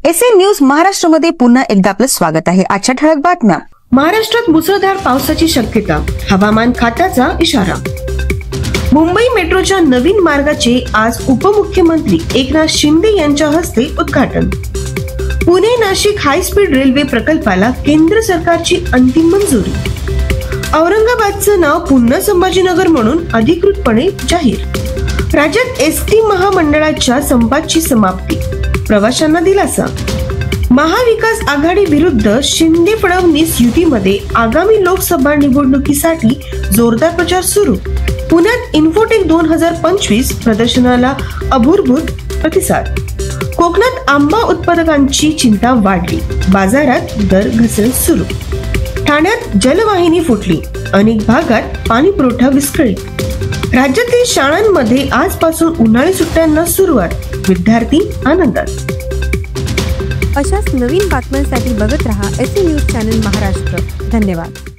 SN news महाराष्ट्रामध्ये पुन्हा एकदा आपलं स्वागत आहे। आजच्या ठळक बातम्या। महाराष्ट्रात मुसळधार पावसाची शक्यता, हवामान खात्याचा इशारा। मुंबई मेट्रोच्या नवीन मार्गाचे आज उपमुख्यमंत्री एकनाथ शिंदे यांच्या हस्ते उद्घाटन। Pune Nashik high speed railway प्रकल्पाला केंद्र सरकारची अंतिम मंजुरी। औरंगाबादचं नाव पुन्हा संभाजीनगर म्हणून अधिकृतपणे जाहीर। राज्यात एसटी महामंडळाच्या संपाची समाप्ती, प्रवाशांना दिलासा। महाविकास आघाडी विरुद्ध शिंदे फडणवीस युतीमध्ये आगामी लोकसभा निवडणुकीसाठी जोरदार प्रचार सुरू। पुण्यात इन्फोटेक 2025 प्रदर्शनाला अभूतपूर्व प्रतिसाद। कोकणात आंबा उत्पादकांची चिंता वाढली, बाजारात दर घसरण सुरू। ठाण्यात जलवाहिनी फुटली, अनेक भागात पाणी पुरवठा विस्कळीत। राज्यातील शाळांमध्ये आजपासून उन्हाळी सुट्ट्यांना सुरुवात, विद्यार्थी आनंदात। अशाच नवीन बातम्यांसाठी बघत रहा एसएन न्यूज चॅनल महाराष्ट्र। धन्यवाद।